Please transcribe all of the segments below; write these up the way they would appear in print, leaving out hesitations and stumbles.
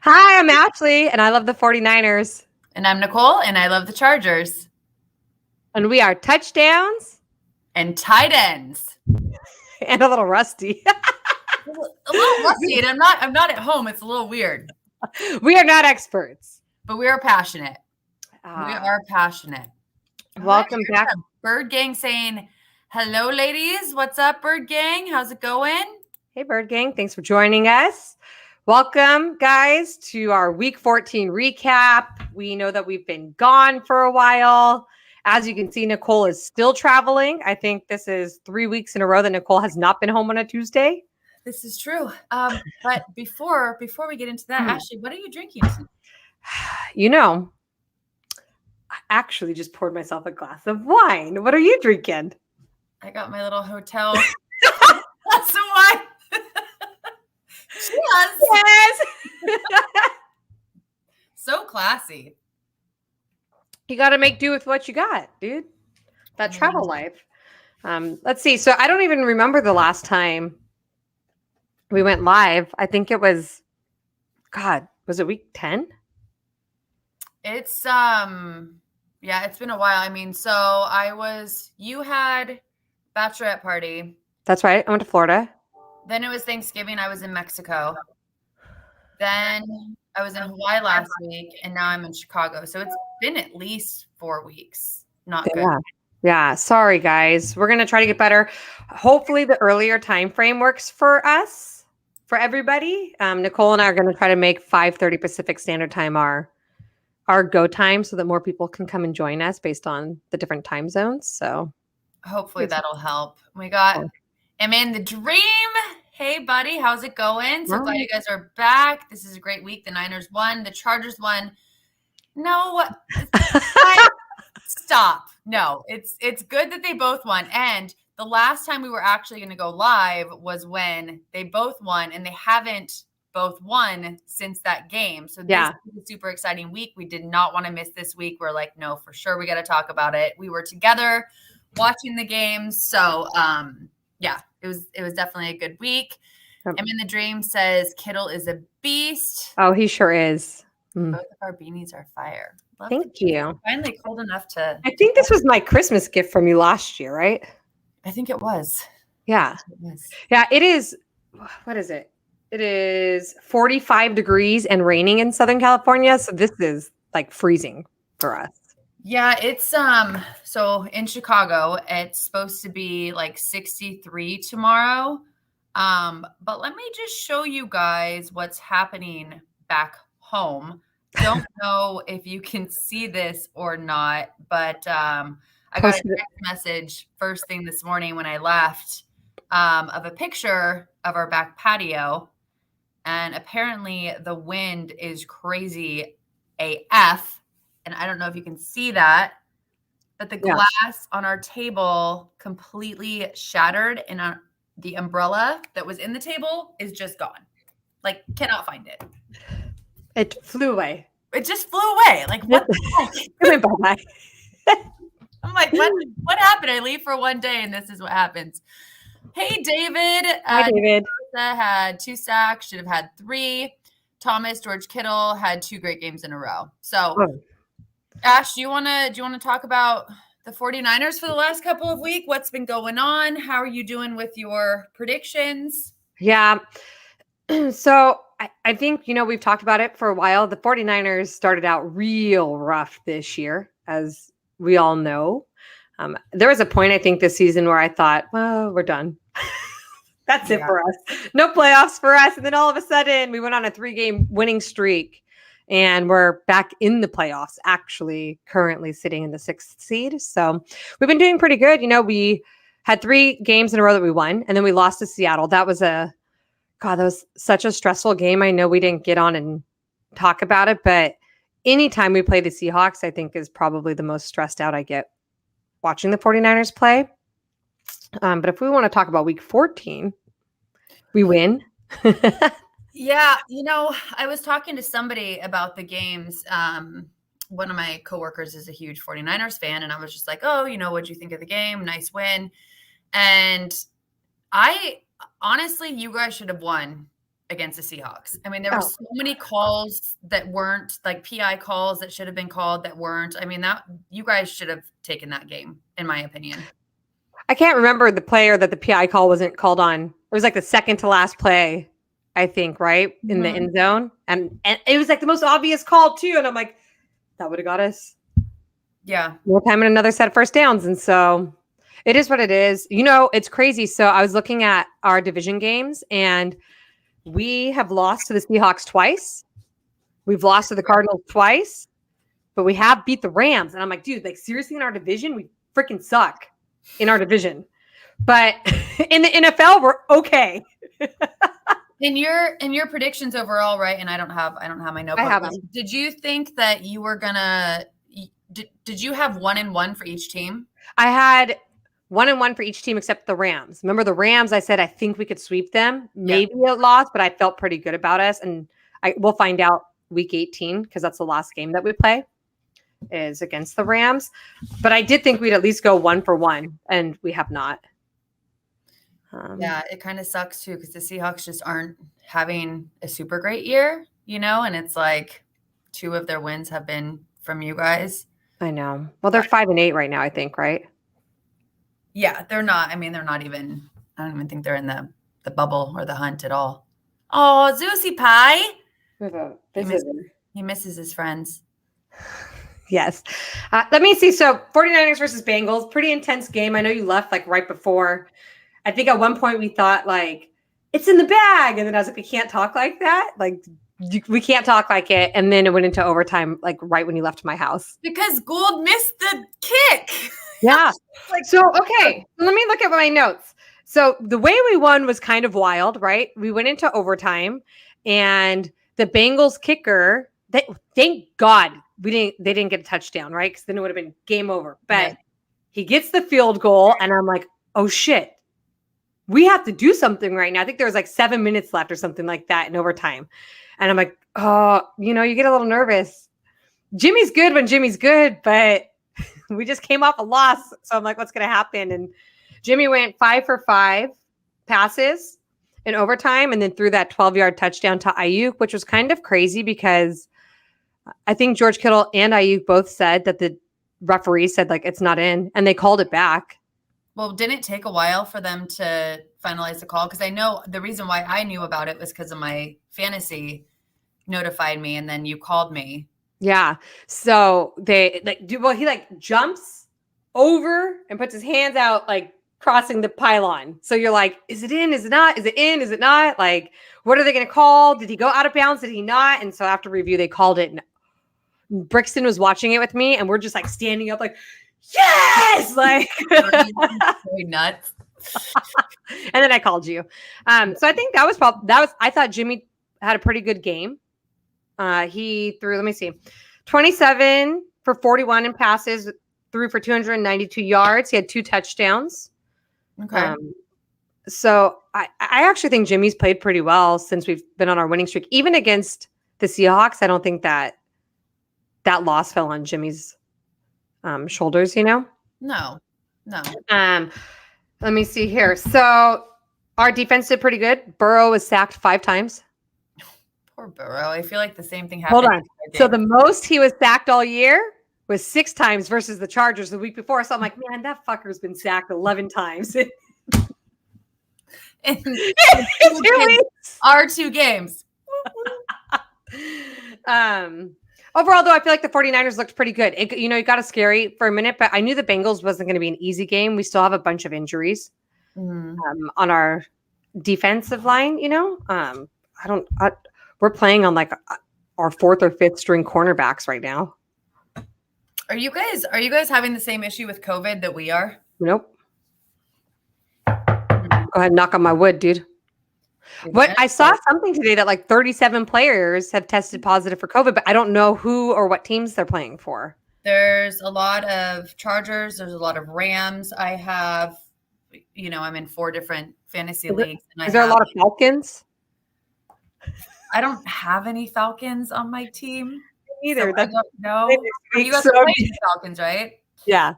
Hi, I'm Ashley, and I love the 49ers. And I'm Nicole, and I love the Chargers. And we are touchdowns And tight ends. and a little rusty. A little rusty, and I'm not at home. It's a little weird. We are not experts. But we are passionate. We are passionate. Welcome back. Bird Gang saying, hello, ladies. What's up, Bird Gang? How's it going? Hey, Bird Gang. Thanks for joining us. Welcome, guys, to our Week 14 recap. We know that we've been gone for a while. As you can see, Nicole is still traveling. I think this is 3 weeks in a row that Nicole has not been home on a Tuesday. This is true. But before we get into that, Ashley, what are you drinking? You know, I actually just poured myself a glass of wine. What are you drinking? I got my little hotel glass of wine. Yes. So classy. You got to make do with what you got, dude. That travel life. Let's see. So I don't even remember the last time we went live. I think it was, was it week 10? It's yeah, it's been a while. I mean, you had bachelorette party. That's right. I went to Florida. Then it was Thanksgiving. I was in Mexico. Then I was in Hawaii last week, and now I'm in Chicago. So it's been at least 4 weeks. Not good. Yeah. Sorry, guys. We're going to try to get better. Hopefully the earlier time frame works for us, for everybody. Nicole and I are going to try to make 5:30 Pacific Standard Time our go time so that more people can come and join us based on the different time zones. So hopefully that'll help. We got I'm in the dream. Hey, buddy, how's it going? So glad you guys are back. This is a great week. The Niners won. The Chargers won. No, stop. No, it's good that they both won. And the last time we were actually going to go live was when they both won, and they haven't both won since that game. So this is a super exciting week. We did not want to miss this week. We're like, no, for sure, we got to talk about it. We were together watching the games. So yeah, it was definitely a good week. I'm in the dream says Kittle is a beast. Oh, he sure is. Both of our beanies are fire. Thank you. Finally cold enough to. I think this was my Christmas gift from you last year, right? I think it was. Yeah. Yeah, it is. What is it? It is 45 degrees and raining in Southern California. So this is like freezing for us. Yeah, it's so in Chicago, it's supposed to be like 63 tomorrow. But let me just show you guys what's happening back home. Don't know if you can see this or not, but I got a text message first thing this morning when I left of a picture of our back patio. And apparently the wind is crazy AF. And I don't know if you can see that, but the glass on our table completely shattered, and the umbrella that was in the table is just gone. Like, cannot find it. It flew away. It just flew away. Like, what the heck? I'm like, what happened? I leave for one day, and this is what happens. Hey, David. Hi, David. Had 2 sacks, should have had 3. George Kittle had 2 great games in a row. So, Ash, do you want to talk about the 49ers for the last couple of weeks? What's been going on? How are you doing with your predictions? Yeah. So I think, we've talked about it for a while. The 49ers started out real rough this year, as we all know. There was a point, I think, this season where I thought, well, we're done. That's it for us. No playoffs for us. And then all of a sudden we went on a 3-game winning streak. And we're back in the playoffs, actually currently sitting in the 6th seed. So we've been doing pretty good. We had 3 games in a row that we won, and then we lost to Seattle. That was such a stressful game. I know we didn't get on and talk about it, but anytime we play the Seahawks, I think is probably the most stressed out I get watching the 49ers play. But if we want to talk about week 14, we win. Yeah, I was talking to somebody about the games. One of my coworkers is a huge 49ers fan, and I was just like, oh, what'd you think of the game? Nice win. And honestly, you guys should have won. against the Seahawks. I mean, there were so many calls that weren't like PI calls that should have been called that weren't. I mean, that you guys should have taken that game, in my opinion. I can't remember the player that the PI call wasn't called on. It was like the second to last play, I think, right? In the end zone. And it was like the most obvious call too. And I'm like, that would have got us. Yeah. More time and another set of first downs. And so it is what it is. You know, it's crazy. So I was looking at our division games and we have lost to the Seahawks twice. We've lost to the Cardinals twice, but we have beat the Rams. And I'm like, dude, like seriously, in our division, we freaking suck in our division. But in the NFL, we're okay. In your predictions overall, right? And I don't have my notebook. I have them. Did you think that you were gonna? Did you have 1-1 for each team? I had 1-1 for each team except the Rams. Remember the Rams? I said I think we could sweep them. Maybe it lost, but I felt pretty good about us. And we'll find out week 18 because that's the last game that we play is against the Rams. But I did think we'd at least go 1-for-1, and we have not. Yeah, it kind of sucks too because the Seahawks just aren't having a super great year, you know, and it's like 2 of their wins have been from you guys. I know. Well, they're 5-8 right now, I think, right? Yeah, they're not. I mean, they're not even. I don't even think they're in the bubble or the hunt at all. Oh, Zeusy Pie. He misses his friends. Yes. Let me see. So 49ers versus Bengals, pretty intense game. I know you left like right before. I think at one point we thought like it's in the bag. And then I was like, we can't talk like that. Like we can't talk like it. And then it went into overtime, like right when you left my house. Because Gould missed the kick. Yeah. Okay. Let me look at my notes. So the way we won was kind of wild, right? We went into overtime and the Bengals kicker, thank God they didn't get a touchdown, right? Because then it would have been game over. But he gets the field goal and I'm like, oh shit. We have to do something right now. I think there was like 7 minutes left or something like that in overtime. And I'm like, oh, you know, you get a little nervous. Jimmy's good when Jimmy's good, but we just came off a loss. So I'm like, what's going to happen? And Jimmy went 5 for 5 passes in overtime and then threw that 12-yard touchdown to Ayuk, which was kind of crazy because I think George Kittle and Ayuk both said that the referee said like it's not in and they called it back. Well, didn't it take a while for them to finalize the call? Because I know the reason why I knew about it was because of my fantasy notified me and then you called me. Yeah. So he like jumps over and puts his hands out, like crossing the pylon. So you're like, is it in? Is it not? Is it in? Is it not? Like, what are they going to call? Did he go out of bounds? Did he not? And so after review, they called it. And Brixton was watching it with me and we're just like standing up like, yes, like nuts. And then I called you. So I think I thought Jimmy had a pretty good game. He threw, let me see, 27 for 41 in passes, threw for 292 yards. He had 2 touchdowns. Okay. So I actually think Jimmy's played pretty well since we've been on our winning streak. Even against the Seahawks, I don't think that loss fell on Jimmy's shoulders, you know? No. Let me see here. So our defense did pretty good. Burrow was sacked 5 times. Poor Burrow. I feel like the same thing happened. Hold on. So the most he was sacked all year was 6 times versus the Chargers the week before. So I'm like, man, that fucker's been sacked 11 times. In 2 weeks. Our 2 games. Overall, though, I feel like the 49ers looked pretty good. It got us scary for a minute, but I knew the Bengals wasn't going to be an easy game. We still have a bunch of injuries on our defensive line, you know? We're playing on like our 4th or 5th string cornerbacks right now. Are you guys having the same issue with COVID that we are? Nope. Go ahead and knock on my wood, dude. But I saw something today that like 37 players have tested positive for COVID, but I don't know who or what teams they're playing for. There's a lot of Chargers. There's a lot of Rams. I have, I'm in 4 different fantasy leagues. Is there a lot of Falcons? I don't have any Falcons on my team. Either. So I don't know. You guys are playing the Falcons, right? Yeah.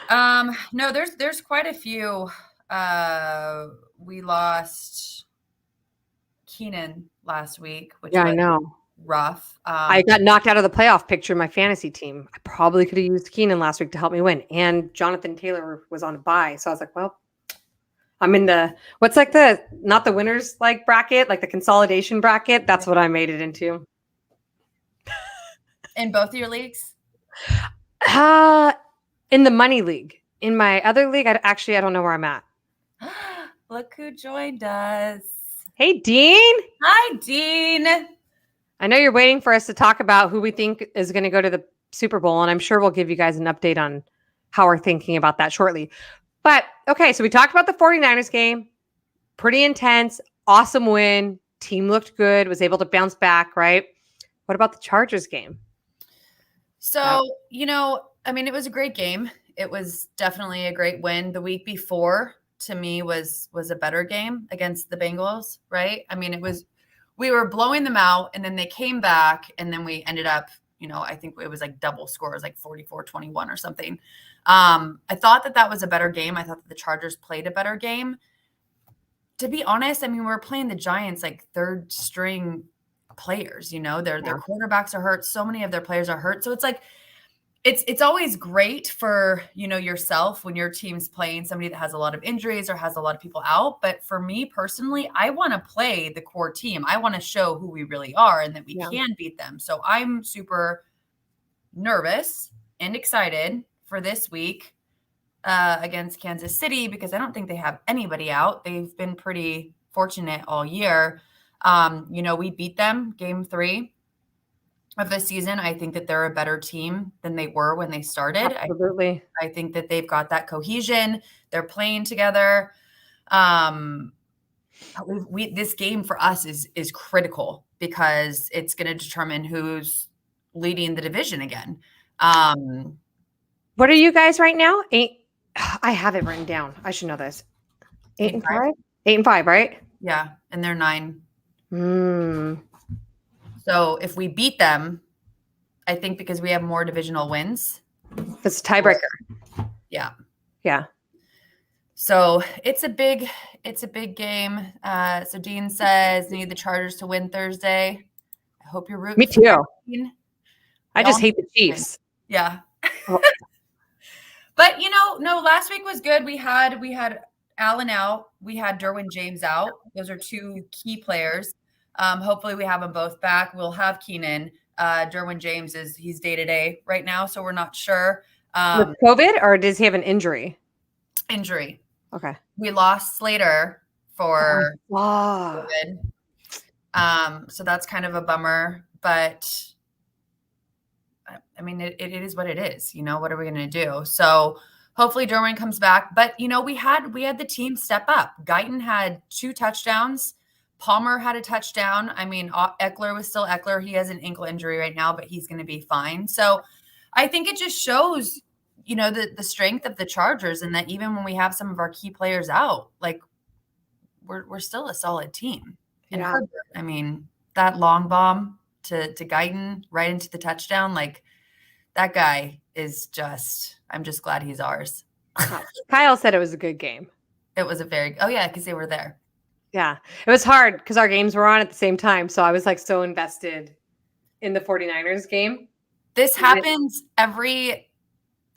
No, there's quite a few. We lost Keenan last week, which Yeah, I was know. rough. I got knocked out of the playoff picture in my fantasy team. I probably could have used Keenan last week to help me win. And Jonathan Taylor was on a bye. So I was like, well, I'm in the what's like the not the winners like bracket, like the consolidation bracket. That's what I made it into. In both of your leagues? In the money league. In my other league, I don't know where I'm at. Look who joined us. Hey, Dean. Hi, Dean. I know you're waiting for us to talk about who we think is going to go to the Super Bowl, and I'm sure we'll give you guys an update on how we're thinking about that shortly. But okay, so we talked about the 49ers game. Pretty intense, awesome win. Team looked good, was able to bounce back, right? What about the Chargers game? So, it was a great game. It was definitely a great win. The week before, to me, was a better game against the Bengals, right? I mean, we were blowing them out, and then they came back, and then we ended up, I think it was like double scores, like 44-21 or something. I thought that was a better game. I thought that the Chargers played a better game. To be honest, I mean, we're playing the Giants like third string players, their quarterbacks are hurt. So many of their players are hurt. So it's like, it's always great for, yourself when your team's playing somebody that has a lot of injuries or has a lot of people out. But for me personally, I want to play the core team. I want to show who we really are and that we can beat them. So I'm super nervous and excited for this week against Kansas City because I don't think they have anybody out. They've been pretty fortunate all year. We beat them game 3 of the season. I think that they're a better team than they were when they started. Absolutely. I think that they've got that cohesion. They're playing together. This game for us is critical because it's going to determine who's leading the division again. What are you guys right now? 8. I have it written down. I should know this. 8-5? 8-5, right? Yeah, and they're 9. So if we beat them, I think because we have more divisional wins. It's a tiebreaker. Yeah. Yeah. So it's a big game. So Dean says need the Chargers to win Thursday. I hope you're rooting. Me too. I just hate the Chiefs. Yeah. But no, last week was good. We had Allen out. We had Derwin James out. Those are 2 key players. Hopefully we have them both back. We'll have Keenan. Derwin James he's day-to-day right now, so we're not sure. With COVID, or does he have an injury? Injury. Okay. We lost Slater for COVID. So that's kind of a bummer, but I mean, it is what it is. What are we going to do? So hopefully Derwin comes back. But, we had the team step up. Guyton had 2 touchdowns. Palmer had a touchdown. I mean, Eckler was still Eckler. He has an ankle injury right now, but he's going to be fine. So I think it just shows, the strength of the Chargers and that even when we have some of our key players out, like we're still a solid team. And Herbert, I mean, that long bomb to Guyton right into the touchdown, like that guy is I'm just glad he's ours. Kyle said it was a good game. It was because they were there. Yeah. It was hard because our games were on at the same time. So I was like so invested in the 49ers game. This happens every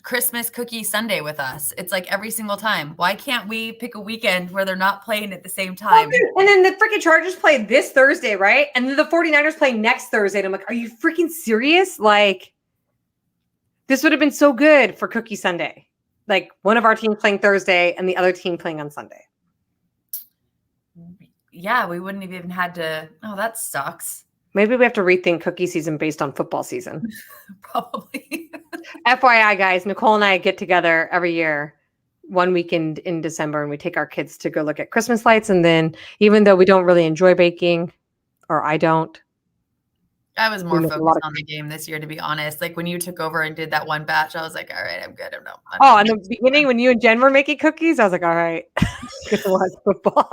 Christmas cookie Sunday with us. It's like every single time. Why can't we pick a weekend where they're not playing at the same time? And then the freaking Chargers play this Thursday, right? And then the 49ers play next Thursday. And I'm like, are you freaking serious? Like, this would have been so good for Cookie Sunday. Like one of our teams playing Thursday and the other team playing on Sunday. Yeah, we wouldn't have even had to. Oh, that sucks. Maybe we have to rethink cookie season based on football season. Probably. FYI, guys, Nicole and I get together every year, one weekend in December, and we take our kids to go look at Christmas lights. And then even though we don't really enjoy baking, or I don't. I was more focused on the game this year, to be honest. Like when you took over and did that one batch, I was like, all right, I'm good. I'm in the beginning when you and Jen were making cookies, I was like, all right, get to watch football.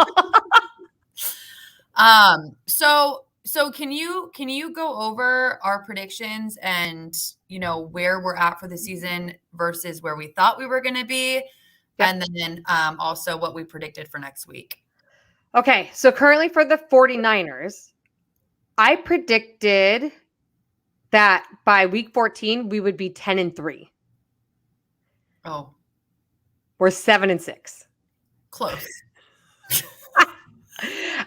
So can you go over our predictions and where we're at for the season versus where we thought we were going to be, and then also what we predicted for next week? Okay, so currently for the 49ers, I predicted that by week 14 we would be 10-3. Oh, We're 7-6. close.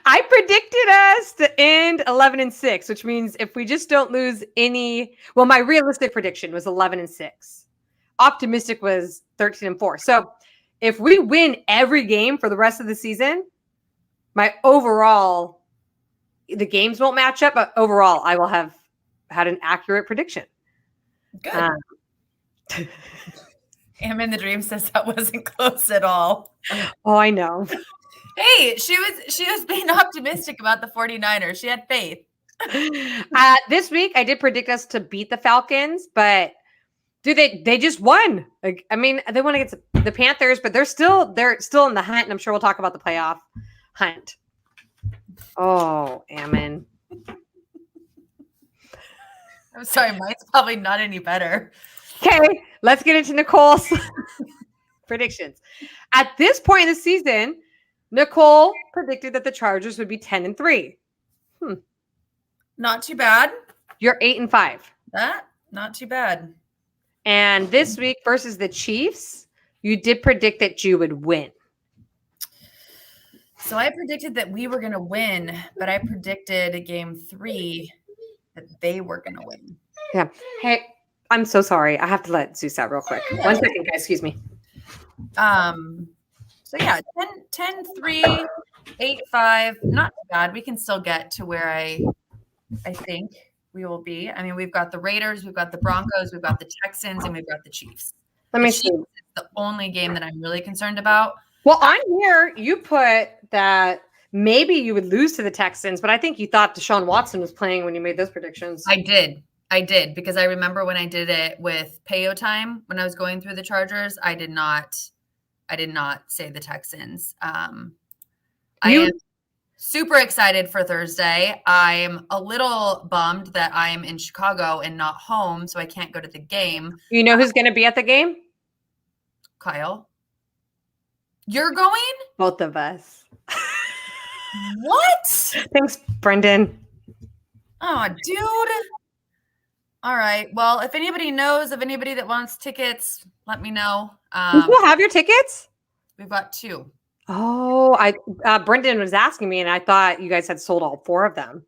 I predicted us to end 11-6, which means if we just don't lose any, well, my realistic prediction was 11-6. Optimistic was 13-4. So if we win every game for the rest of the season, my overall, the games won't match up, but overall, I will have had an accurate prediction. Good. Am in the Dream says that wasn't close at all. Oh, I know. Hey, she was being optimistic about the 49ers. She had faith. This week, I did predict us to beat the Falcons, but dude, they just won. Like, I mean, they won against the Panthers, but they're still in the hunt, and I'm sure we'll talk about the playoff hunt. Oh, Ammon. I'm sorry, mine's probably not any better. Okay, let's get into Nicole's predictions. At this point in the season, Nicole predicted that the Chargers would be 10-3. Not too bad. You're 8-5. That not too bad. And this week versus the Chiefs, you did predict that you would win. So I predicted that we were going to win, but I predicted game 3 that they were going to win. Yeah. Hey, I'm so sorry. I have to let Zeus out real quick. 1 second, guys. Excuse me. So yeah, 10-3, 8-5. Not too bad. We can still get to where I think we will be. I mean, we've got the Raiders, we've got the Broncos, we've got the Texans, and we've got the Chiefs. Let me see. Chiefs is the only game that I'm really concerned about. Well, on here, you put that maybe you would lose to the Texans, but I think you thought Deshaun Watson was playing when you made those predictions. I did because I remember when I did it with Payo time when I was going through the Chargers, I did not say the Texans. I am super excited for Thursday. I'm a little bummed that I'm in Chicago and not home, so I can't go to the game. You know who's going to be at the game? Kyle. You're going? Both of us. What? Thanks, Brendan. Oh, dude. All right. Well, if anybody knows of anybody that wants tickets, let me know. You still have your tickets? We've got 2. Oh, Brendan was asking me, and I thought you guys had sold all 4 of them.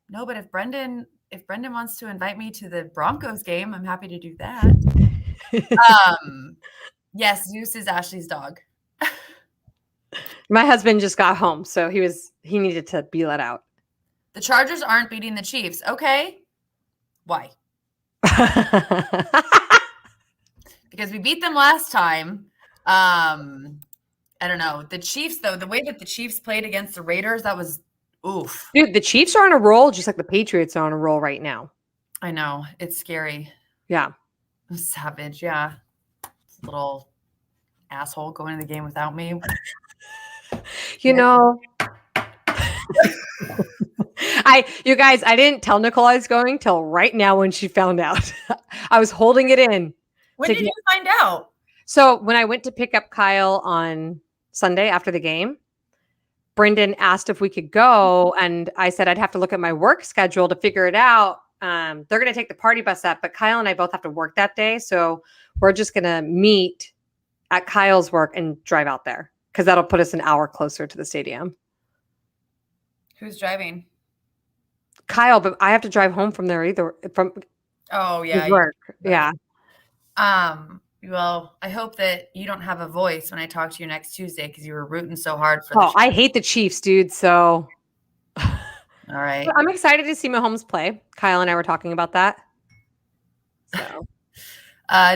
No, but if Brendan wants to invite me to the Broncos game, I'm happy to do that. Yes, Zeus is Ashley's dog. My husband just got home, so he needed to be let out. The Chargers aren't beating the Chiefs. Okay. Why? Because we beat them last time. I don't know. The Chiefs, though, the way that the Chiefs played against the Raiders, that was oof. Dude, the Chiefs are on a roll, just like the Patriots are on a roll right now. I know. It's scary. Yeah. Savage, yeah. Little asshole going to the game without me. You know, you guys, I didn't tell Nicole I was going till right now when she found out. I was holding it in. When did you find out? So when I went to pick up Kyle on Sunday after the game, Brendan asked if we could go. And I said, I'd have to look at my work schedule to figure it out. They're going to take the party bus up, but Kyle and I both have to work that day. So we're just going to meet at Kyle's work and drive out there because that'll put us an hour closer to the stadium. Who's driving? Kyle, but I have to drive home from there either. From his work. Yeah. Well, I hope that you don't have a voice when I talk to you next Tuesday because you were rooting so hard for the Chiefs. I hate the Chiefs, dude. So all right. I'm excited to see Mahomes play. Kyle and I were talking about that. So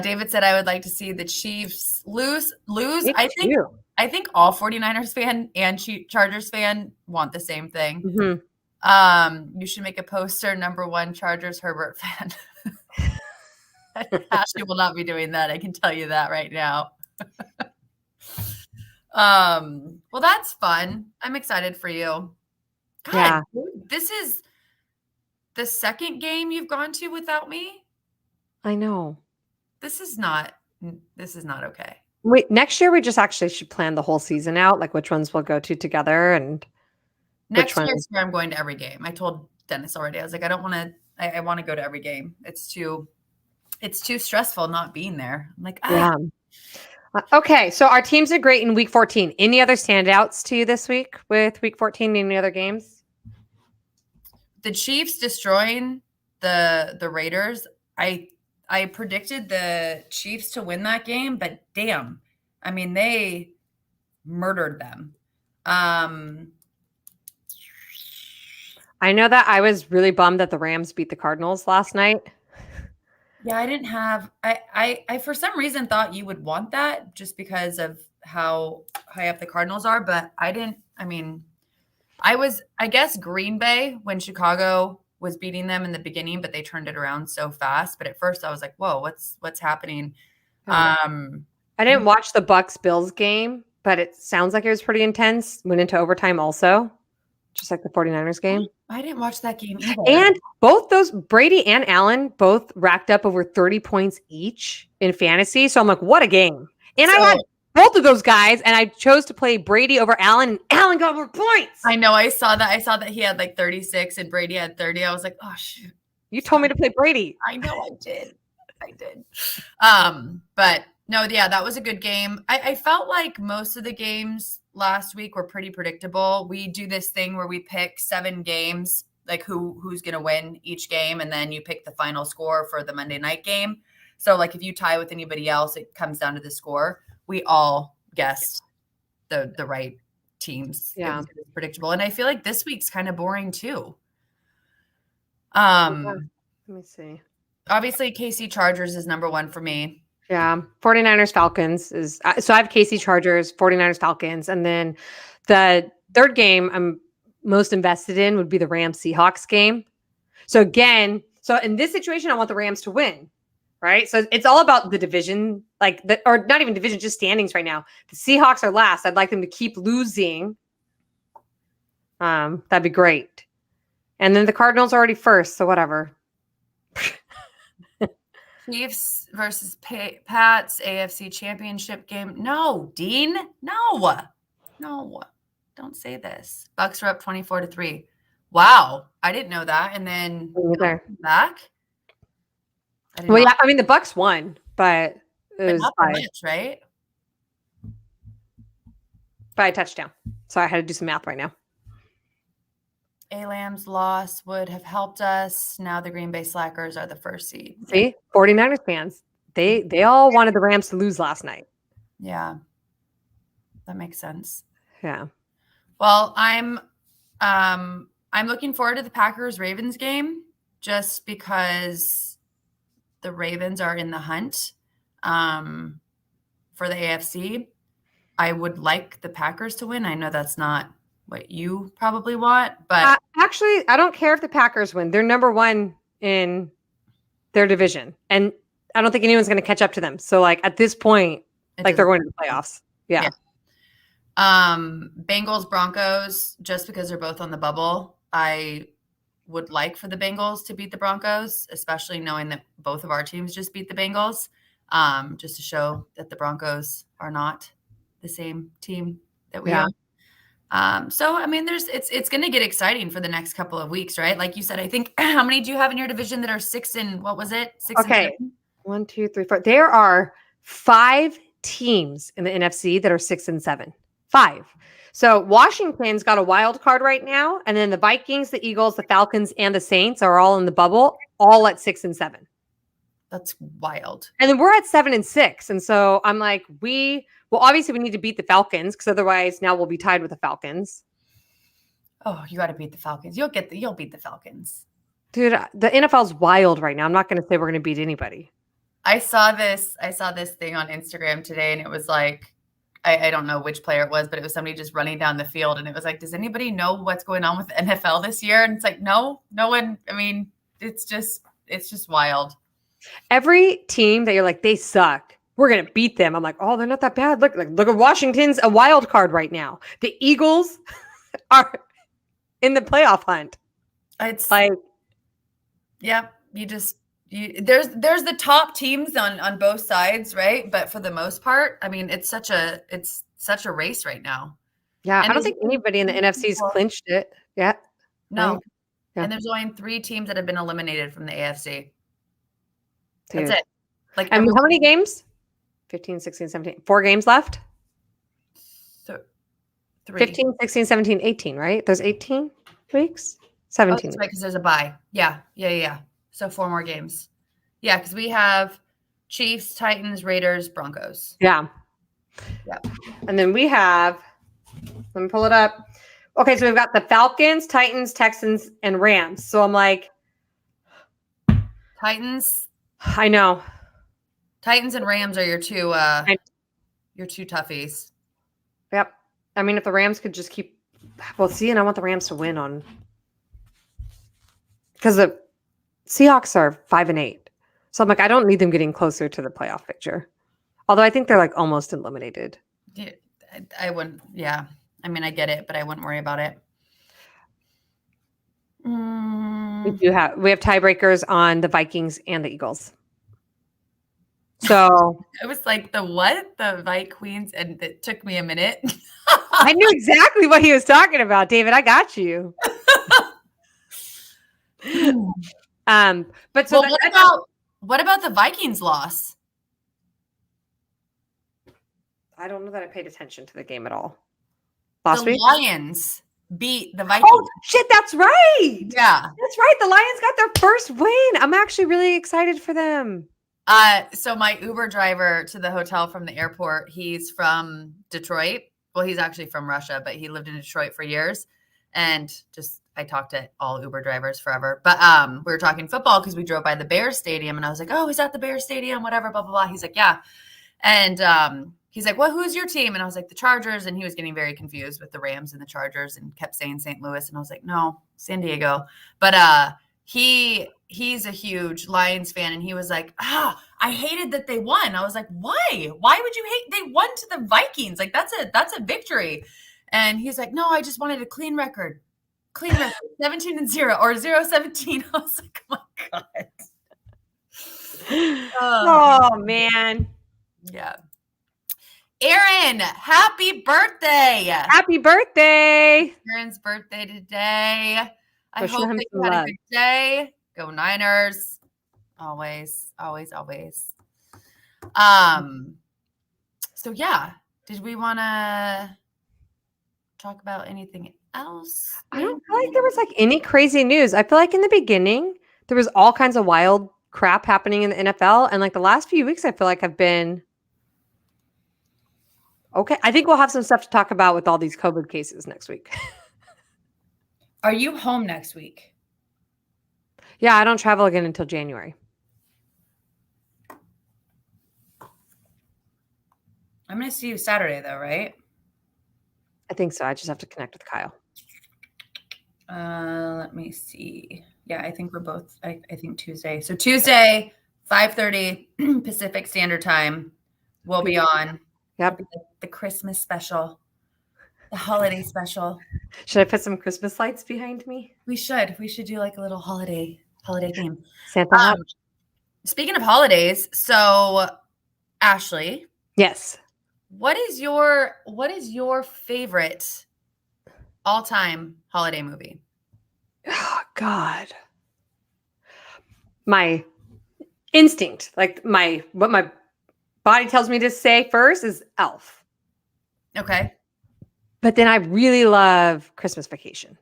David said I would like to see the Chiefs lose. I think all 49ers fan and Chargers fan want the same thing. Mm-hmm. You should make a poster, #1 Chargers Herbert fan. Ashley will not be doing that. I can tell you that right now. Well, that's fun. I'm excited for you. God, yeah. This is the second game you've gone to without me. I know. This is not okay. Wait, next year we just actually should plan the whole season out, like which ones we'll go to together. And Next year, I'm going to every game. I told Dennis already. I was like, I don't want to. I want to go to every game. It's too stressful not being there. I'm like, Yeah. Okay, so our teams are great in week 14. Any other standouts to you this week with week 14? Any other games? The Chiefs destroying the Raiders. I predicted the Chiefs to win that game, but damn, I mean they murdered them. I know that I was really bummed that the Rams beat the Cardinals last night. Yeah, I didn't have I for some reason thought you would want that just because of how high up the Cardinals are, but I didn't. I mean, I guess Green Bay when Chicago was beating them in the beginning, but they turned it around so fast. But at first I was like, whoa, what's happening? I didn't watch the Bucks Bills game, but it sounds like it was pretty intense. Went into overtime also, just like the 49ers game. I didn't watch that game either. And both those, Brady and Allen, both racked up over 30 points each in fantasy. So I'm like, what a game. And I had both of those guys, and I chose to play Brady over Allen, and Allen got more points. I know. I saw that he had like 36 and Brady had 30. I was like, oh, shoot. You told me to play Brady. I know I did. But no, yeah, that was a good game. I felt like most of the games last week were pretty predictable. We do this thing where we pick 7 games, like who's going to win each game. And then you pick the final score for the Monday night game. So like if you tie with anybody else, it comes down to the score. We all guessed the right teams. Yeah. It was predictable. And I feel like this week's kind of boring too. Let me see. Obviously KC Chargers is number 1 for me. Yeah. 49ers Falcons is, so I have KC Chargers, 49ers Falcons. And then the third game I'm most invested in would be the Rams Seahawks game. So again, in this situation, I want the Rams to win, right? So it's all about the division, or not even division, just standings right now. The Seahawks are last. I'd like them to keep losing. That'd be great. And then the Cardinals are already first, so whatever. Chiefs versus Pats AFC Championship game. No, Dean. No. Don't say this. Bucks are up 24-3. Wow, I didn't know that. And then back. Well, yeah, I mean the Bucks won, but it was not much, right? By a touchdown. So I had to do some math right now. A-Lamb's loss would have helped us. Now the Green Bay Slackers are the first seed. See, 49ers fans, they all wanted the Rams to lose last night. Yeah, that makes sense. Yeah. Well, I'm looking forward to the Packers-Ravens game just because the Ravens are in the hunt for the AFC. I would like the Packers to win. I know that's not what you probably want, but actually, I don't care if the Packers win. They're number 1 in their division, and I don't think anyone's going to catch up to them. So, at this point, they're going to the playoffs. Yeah. Bengals Broncos, just because they're both on the bubble, I would like for the Bengals to beat the Broncos, especially knowing that both of our teams just beat the Bengals, just to show that the Broncos are not the same team that we are. So I mean, it's going to get exciting for the next couple of weeks, right? Like you said, I think how many do you have in your division that are 6 and what was it? 6 okay. and 7? 1, 2, 3, 4. There are 5 teams in the NFC that are 6 and 7. 5. So Washington's got a wild card right now, and then the Vikings, the Eagles, the Falcons, and the Saints are all in the bubble, all at 6 and 7. That's wild. And then we're at 7 and 6, and so I'm like, obviously we need to beat the Falcons because otherwise now we'll be tied with the Falcons. Oh, you got to beat the Falcons. You'll beat the Falcons, dude. The NFL's wild right now. I'm not going to say we're going to beat anybody. I saw this thing on Instagram today, and it was like, I don't know which player it was, but it was somebody just running down the field, and it was like, does anybody know what's going on with the NFL this year? And it's like, no one. I mean, it's just wild. Every team that you're like, they suck, we're gonna beat them. I'm like, oh, they're not that bad. Look at Washington's a wild card right now. The Eagles are in the playoff hunt. It's like, yeah, there's the top teams on both sides, right? But for the most part, I mean, it's such a race right now. Yeah, and I don't think anybody in the NFC's clinched it. Yeah. No. Right? Yeah. And there's only 3 teams that have been eliminated from the AFC. That's Dude. it. Like And everyone how many games? 15, 16, 17. 4 games left? th 3. 15, 16, 17, 18, right? There's 18 weeks? Oh, 17 that's right, weeks. because there's a bye. Yeah. So 4 more games. Yeah, because we have Chiefs, Titans, Raiders, Broncos. Yeah. Yep. And then we have, let me pull it up. Okay, so we've got the Falcons, Titans, Texans, and Rams. So I'm like, Titans I know. and Rams are your 2 toughies. Yep. I mean, if the Rams could just keep, well, see, and I want the Rams to win on, because the Seahawks are 5-8. So I'm like, I don't need them getting closer to the playoff picture. Although I think they're like almost eliminated. Yeah, I wouldn't. Yeah, I mean, I get it, but I wouldn't worry about it. We have tiebreakers on the Vikings and the Eagles. So It was like the what? The Vike Queens, and it took me a minute. I knew exactly what he was talking about, David. I got you. But so Well, what about the Vikings loss? I don't know that I paid attention to the game at all. Last The week? Lions beat the Vikings. Oh shit, that's right. Yeah. That's right. The Lions got their first win. I'm actually really excited for them. So my Uber driver to the hotel from the airport, he's from Detroit. Well, he's actually from Russia, but he lived in Detroit for years. And I talked to all Uber drivers forever. But we were talking football because we drove by the Bears Stadium, and I was like, "Oh, is that the Bears Stadium? Whatever, blah blah blah." He's like, "Yeah," and he's like, "Well, who's your team?" And I was like, "The Chargers." And he was getting very confused with the Rams and the Chargers, and kept saying St. Louis. And I was like, "No, San Diego." But he's a huge Lions fan, and he was like, I hated that they won. I was like, why? Why would you hate? They won to the Vikings. Like that's a victory. And he's like, no, I just wanted a clean record. 17-0 or 0-17. I was like, oh my God. Oh man. Yeah. Aaron, happy birthday. Happy birthday. Aaron's birthday today. I Wish hope him that you some had love. a good day. Go Niners. Always, always, always. So yeah, did we want to talk about anything else? I don't feel like there was like any crazy news. I feel like in the beginning there was all kinds of wild crap happening in the NFL, and like the last few weeks I feel like have been okay. I think we'll have some stuff to talk about with all these COVID cases next week. Are you home next week? Yeah, I don't travel again until January. I'm going to see you Saturday though, right? I think so. I just have to connect with Kyle. Let me see. Yeah, I think we're both, I think Tuesday. So Tuesday, 5:30 Pacific Standard Time, we'll be on. Yep. The Christmas special, the holiday special. Should I put some Christmas lights behind me? We should do like a little holiday theme. Santa hat? Speaking of holidays, so Ashley, Yes. what is your favorite all-time holiday movie? Oh God. My instinct, like what my body tells me to say first is Elf. Okay. But then I really love Christmas Vacation.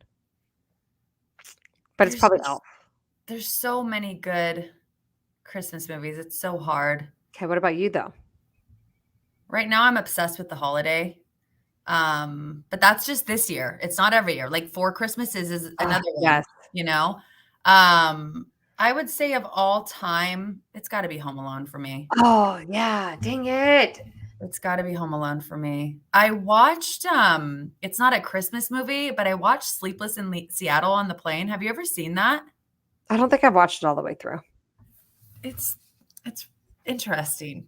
But it's probably Elf. There's so many good Christmas movies. It's so hard. Okay, what about you though? Right now I'm obsessed with The Holiday. But that's just this year. It's not every year. Like Four Christmases is another one, yes. you know? I would say of all time, it's got to be Home Alone for me. Oh, yeah. Dang it. It's got to be Home Alone for me. I watched, it's not a Christmas movie, but I watched Sleepless in Seattle on the plane. Have you ever seen that? I don't think I've watched it all the way through. It's interesting.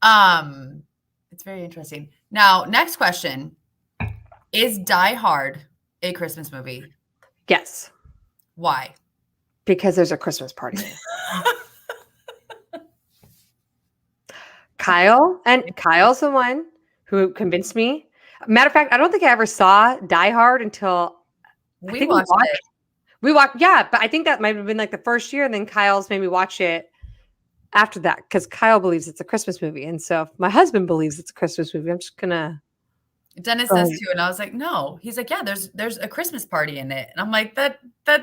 It's very interesting. Now, next question. Is Die Hard a Christmas movie? Yes. Why? Because there's a Christmas party. Kyle's the one who convinced me. Matter of fact, I don't think I ever saw Die Hard until I think watched it. We watched, yeah, but I think that might have been like the first year, and then Kyle's made me watch it after that because Kyle believes it's a Christmas movie, and so if my husband believes it's a Christmas movie, I'm just gonna. Dennis says too, and I was like, no. He's like, yeah, there's a Christmas party in it, and I'm like, that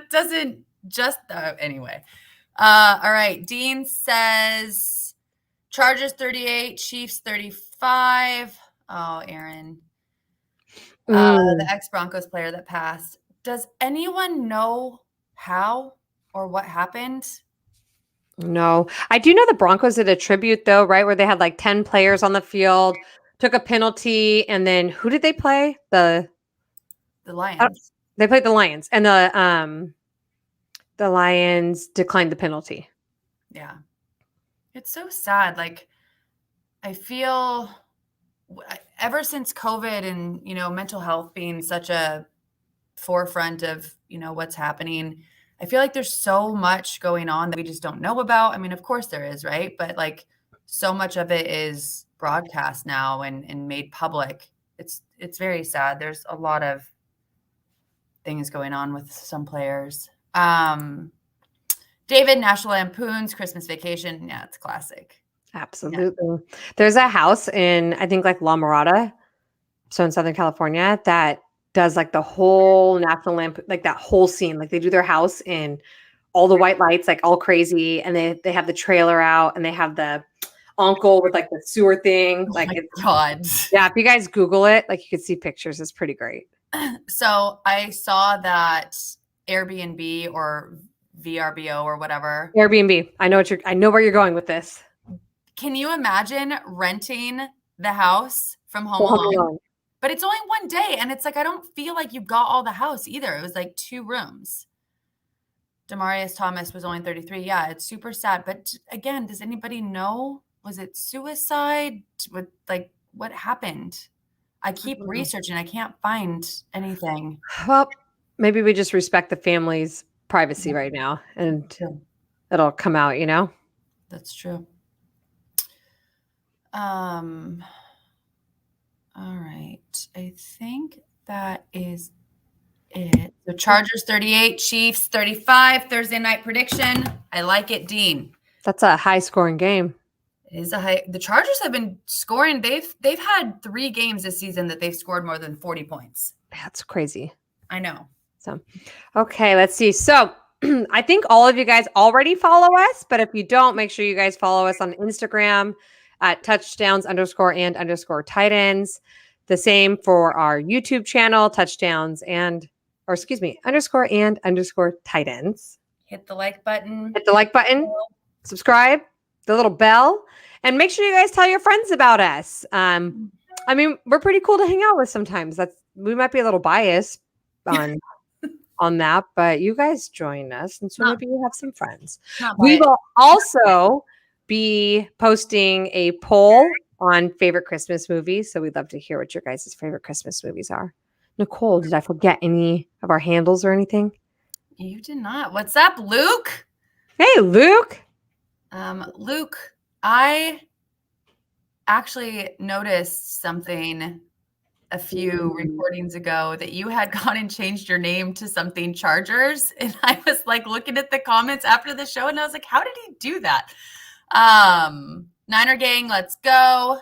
doesn't just anyway. All right. Dean says Chargers 38, Chiefs 35. Oh, Aaron. The ex-Broncos player that passed. Does anyone know how or what happened? No, I do know the Broncos did a tribute though, right? Where they had like 10 players on the field, took a penalty, and then who did they play? The Lions. They played the Lions, and the Lions declined the penalty. Yeah. It's so sad. Like, I feel ever since COVID and, mental health being such a forefront of, what's happening, I feel like there's so much going on that we just don't know about. I mean, of course there is, right? But like so much of it is broadcast now and made public. It's very sad. There's a lot of things going on with some players. David, National Lampoon's Christmas Vacation. Yeah, it's classic. Absolutely. Yeah. There's a house in, I think, like La Mirada, so in Southern California, that does like the whole National Lampoon, like that whole scene. Like they do their house in all the white lights, like all crazy, and they have the trailer out, and they have the uncle with like the sewer thing. Oh like my God. Yeah, if you guys Google it, like you can see pictures. It's pretty great. So I saw that Airbnb or VRBO or whatever. Airbnb. I know where you're going with this. Can you imagine renting the house from Home Alone? But it's only one day, and it's like I don't feel like you got all the house either. It was like 2 rooms. Demarius Thomas was only 33. Yeah, it's super sad. But again, does anybody know? Was it suicide? What happened? I keep researching. I can't find anything. Well, maybe we just respect the family's privacy right now, and it'll come out, That's true. All right. I think that is it. So Chargers 38, Chiefs 35, Thursday night prediction. I like it, Dean. That's a high scoring game. It is a high. The Chargers have been scoring. They've had 3 games this season that they've scored more than 40 points. That's crazy. I know. So, okay, let's see. So I think all of you guys already follow us, but if you don't, make sure you guys follow us on Instagram at touchdowns_and_tight The same for our YouTube channel, _and_tight ends. Hit the like button. Hit the like button. Subscribe, the little bell, and make sure you guys tell your friends about us. I mean, we're pretty cool to hang out with sometimes. We might be a little biased on that, but you guys join us, and so maybe you have some friends. We will also be posting a poll on favorite Christmas movies, so we'd love to hear what your guys' favorite Christmas movies are. Nicole, did I forget any of our handles or anything? You did not. What's up, Luke? Hey, Luke. Luke, I actually noticed something a few recordings ago that you had gone and changed your name to something Chargers. And I was like looking at the comments after the show and I was like, how did he do that? Niner gang, let's go.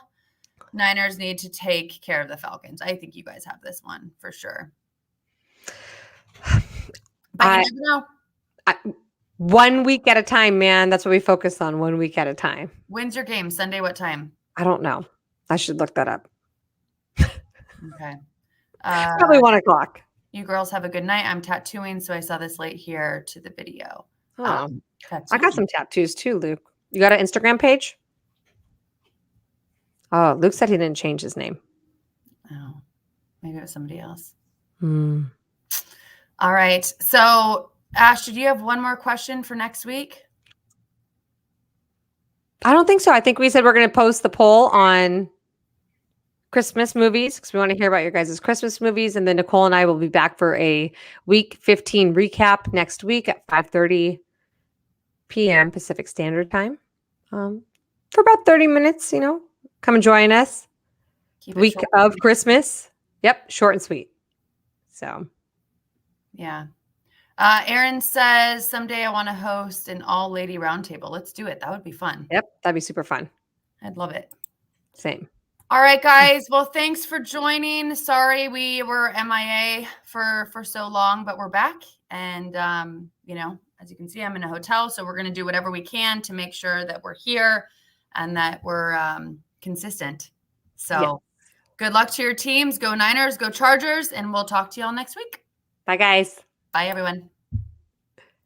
Niners need to take care of the Falcons. I think you guys have this one for sure. But you never know. 1 week at a time, man. That's what we focus on. 1 week at a time. When's your game? Sunday, what time? I don't know. I should look that up. Okay. Probably 1:00. You girls have a good night. I'm tattooing, so I saw this late here to the video. I got some tattoos too, Luke. You got an Instagram page? Oh, Luke said he didn't change his name. Oh, maybe it was somebody else. All right. So, Ash, do you have one more question for next week? I don't think so. I think we said we're going to post the poll on Christmas movies because we want to hear about your guys' Christmas movies. And then Nicole and I will be back for a week 15 recap next week at 5:30 p.m. Pacific Standard Time. For about 30 minutes, come and join us. Week of Christmas. Yep. Short and sweet. So Yeah. Aaron says someday I want to host an all lady roundtable. Let's do it. That would be fun. Yep, that'd be super fun. I'd love it. Same. All right, guys. Well, thanks for joining. Sorry we were MIA for so long, but we're back. And, as you can see, I'm in a hotel. So we're going to do whatever we can to make sure that we're here and that we're consistent. So good luck to your teams. Go Niners, go Chargers, and we'll talk to you all next week. Bye, guys. Bye, everyone.